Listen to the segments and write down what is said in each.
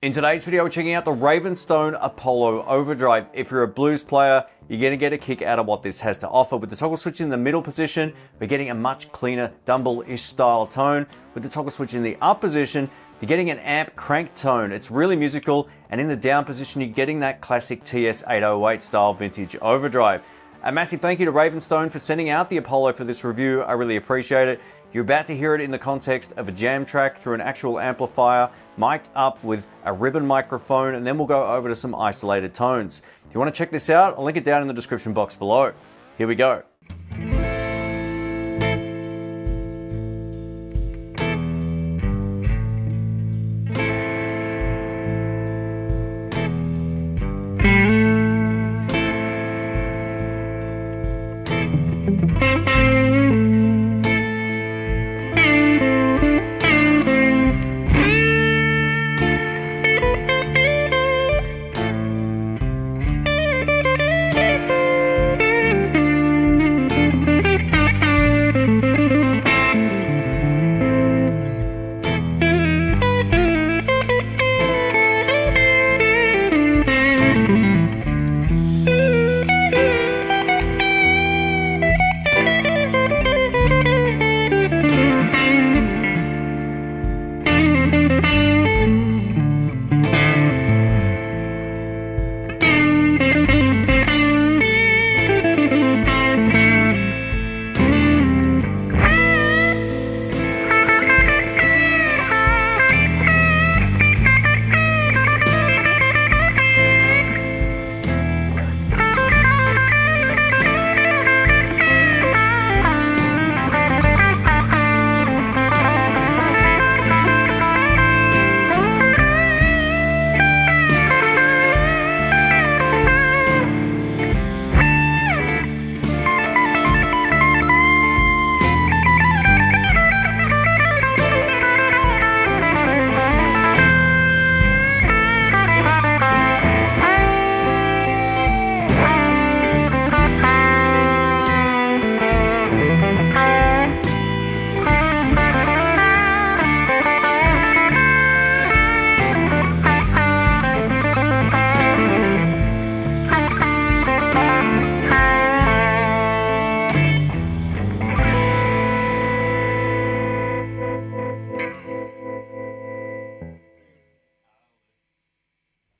In today's video, we're checking out the Ravenstone Apollo Overdrive. If you're a blues player, you're going to get a kick out of what this has to offer. With the toggle switch in the middle position, we're getting a much cleaner Dumble-ish style tone. With the toggle switch in the up position, you're getting an amp crank tone. It's really musical, and in the down position, you're getting that classic TS-808 style vintage overdrive. A massive thank you to Ravenstone for sending out the Apollo for this review. I really appreciate it. You're about to hear it in the context of a jam track through an actual amplifier, mic'd up with a ribbon microphone, and then we'll go over to some isolated tones. If you want to check this out, I'll link it down in the description box below. Here we go.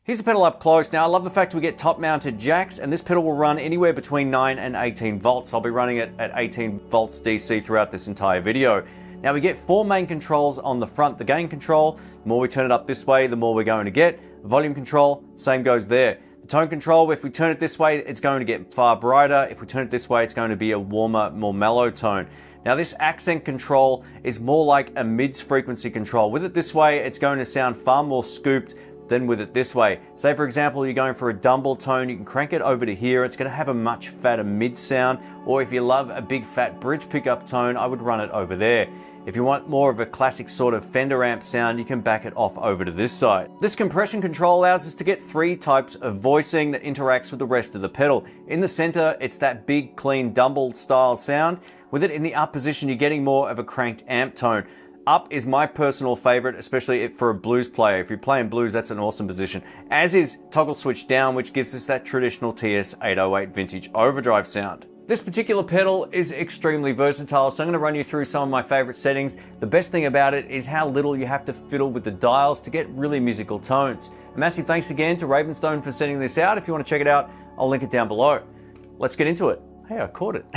Here's the pedal up close. Now, I love the fact we get top-mounted jacks, and this pedal will run anywhere between 9 and 18 volts. I'll be running it at 18 volts DC throughout this entire video. Now, we get 4 main controls on the front. The gain control, the more we turn it up this way, the more we're going to get. The volume control, same goes there. The tone control, if we turn it this way, it's going to get far brighter. If we turn it this way, it's going to be a warmer, more mellow tone. Now, this accent control is more like a mids frequency control. With it this way, it's going to sound far more scooped than with it this way. Say for example, you're going for a Dumble tone, you can crank it over to here, it's going to have a much fatter mid sound, or if you love a big fat bridge pickup tone, I would run it over there. If you want more of a classic sort of Fender amp sound, you can back it off over to this side. This compression control allows us to get 3 types of voicing that interacts with the rest of the pedal. In the center, it's that big, clean Dumble style sound. With it in the up position, you're getting more of a cranked amp tone. Up is my personal favorite, especially for a blues player. If you're playing blues, that's an awesome position. As is toggle switch down, which gives us that traditional TS-808 vintage overdrive sound. This particular pedal is extremely versatile, so I'm going to run you through some of my favorite settings. The best thing about it is how little you have to fiddle with the dials to get really musical tones. A massive thanks again to Ravenstone for sending this out. If you want to check it out, I'll link it down below. Let's get into it. Hey, I caught it.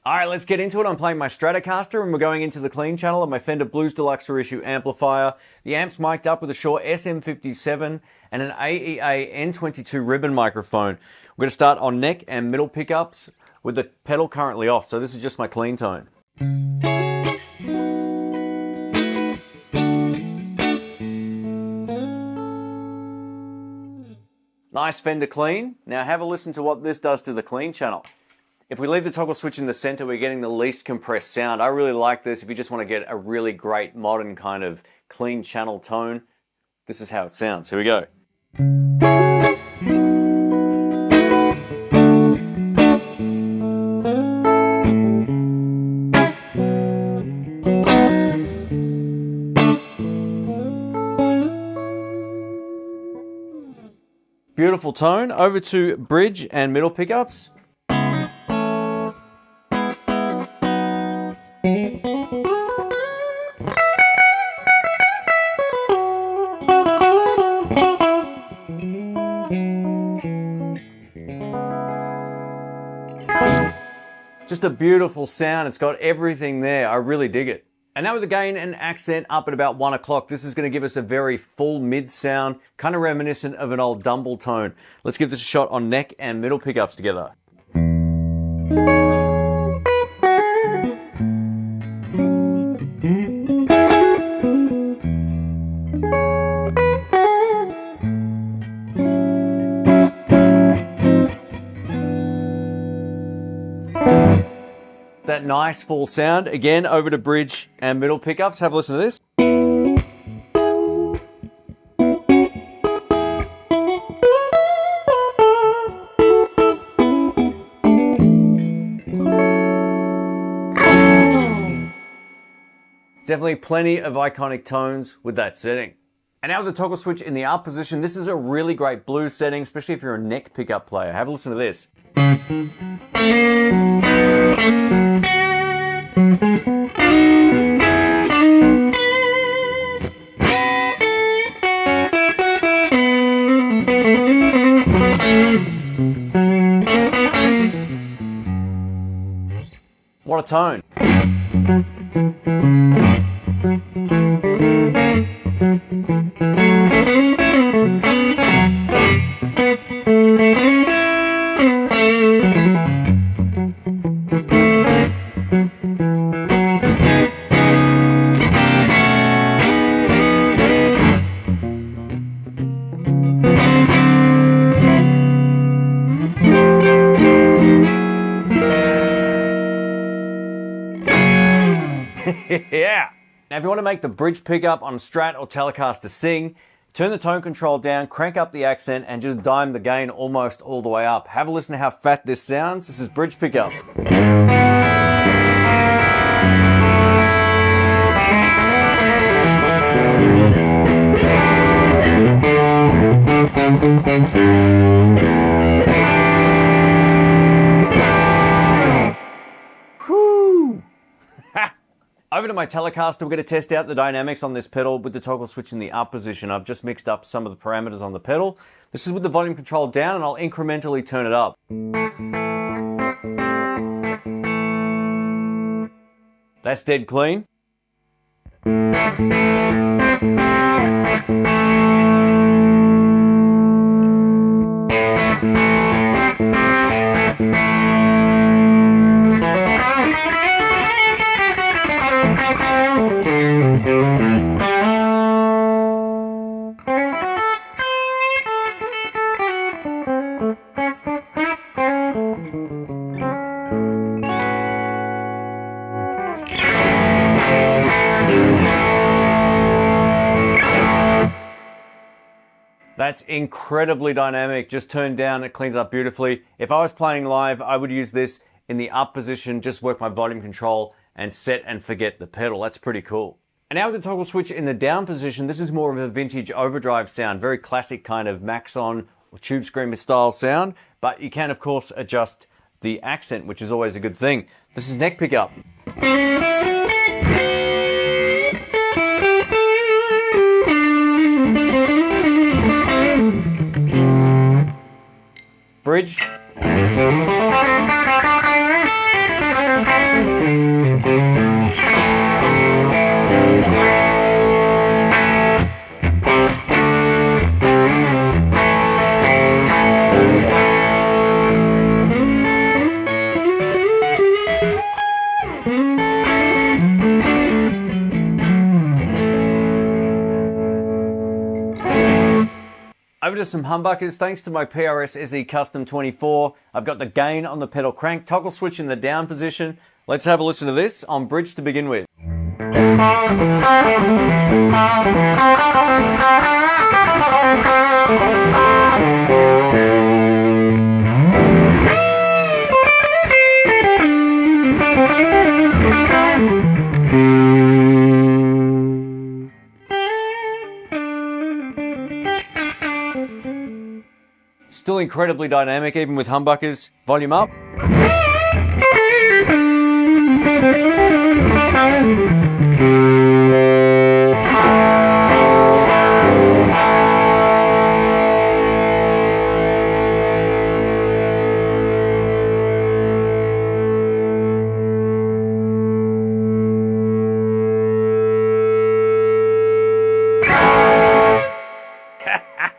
All right, let's get into it. I'm playing my Stratocaster and we're going into the clean channel of my Fender Blues Deluxe reissue amplifier. The amp's mic'd up with a Shure SM57 and an AEA N22 ribbon microphone. We're going to start on neck and middle pickups with the pedal currently off, so this is just my clean tone. Nice Fender clean. Now have a listen to what this does to the clean channel. If we leave the toggle switch in the center, we're getting the least compressed sound. I really like this. If you just want to get a really great modern kind of clean channel tone, this is how it sounds. Here we go. Beautiful tone. Over to bridge and middle pickups. Just a beautiful sound. It's got everything there. I really dig it. And now with the gain and accent up at about 1 o'clock, this is going to give us a very full mid sound, kind of reminiscent of an old Dumble tone. Let's give this a shot on neck and middle pickups together. That nice full sound. Again, over to bridge and middle pickups. Have a listen to this. Definitely plenty of iconic tones with that setting. And now with the toggle switch in the up position, this is a really great blues setting, especially if you're a neck pickup player. Have a listen to this. What a tone. Yeah. Now if you want to make the bridge pickup on Strat or Telecaster sing, turn the tone control down, crank up the accent, and just dime the gain almost all the way up. Have a listen to how fat this sounds. This is bridge pickup. Whoo! Over to my Telecaster, we're going to test out the dynamics on this pedal with the toggle switch in the up position. I've just mixed up some of the parameters on the pedal. This is with the volume control down, and I'll incrementally turn it up. That's dead clean. That's incredibly dynamic. Just turned down, it cleans up beautifully. If I was playing live, I would use this in the up position, just work my volume control and set and forget the pedal. That's pretty cool. And now with the toggle switch in the down position, this is more of a vintage overdrive sound, very classic kind of Maxon or Tube Screamer style sound, but you can of course adjust the accent, which is always a good thing. This is neck pickup. Bridge. Over to some humbuckers. Thanks to my PRS SE Custom 24, I've got the gain on the pedal crank, toggle switch in the down position. Let's have a listen to this on bridge to begin with. Still incredibly dynamic, even with humbuckers. Volume up.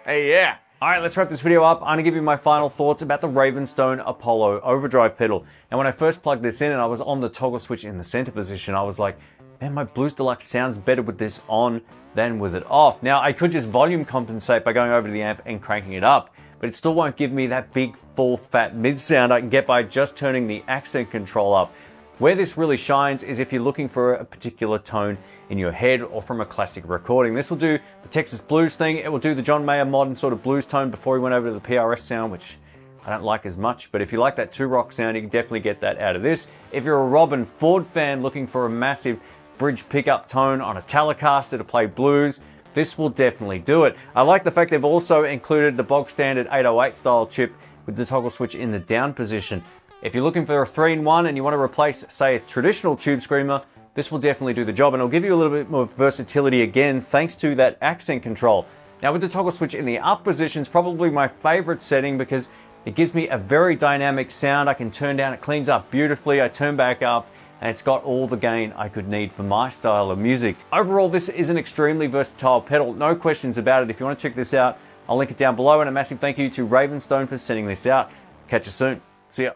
Hey, yeah. All right, let's wrap this video up. I'm gonna give you my final thoughts about the Ravenstone Apollo Overdrive pedal. And when I first plugged this in and I was on the toggle switch in the center position, I was like, man, my Blues Deluxe sounds better with this on than with it off. Now, I could just volume compensate by going over to the amp and cranking it up, but it still won't give me that big, full, fat mid sound I can get by just turning the accent control up. Where this really shines is if you're looking for a particular tone in your head or from a classic recording. This will do the Texas blues thing. It will do the John Mayer modern sort of blues tone before he went over to the PRS sound, which I don't like as much. But if you like that 2-rock sound, you can definitely get that out of this. If you're a Robin Ford fan looking for a massive bridge pickup tone on a Telecaster to play blues, this will definitely do it. I like the fact they've also included the bog standard 808 style chip with the toggle switch in the down position. If you're looking for a 3-in-1 and you want to replace, say, a traditional tube screamer, this will definitely do the job, and it'll give you a little bit more versatility again, thanks to that accent control. Now, with the toggle switch in the up position, it's probably my favorite setting because it gives me a very dynamic sound. I can turn down, it cleans up beautifully, I turn back up, and it's got all the gain I could need for my style of music. Overall, this is an extremely versatile pedal, no questions about it. If you want to check this out, I'll link it down below, and a massive thank you to Ravenstone for sending this out. Catch you soon. See ya.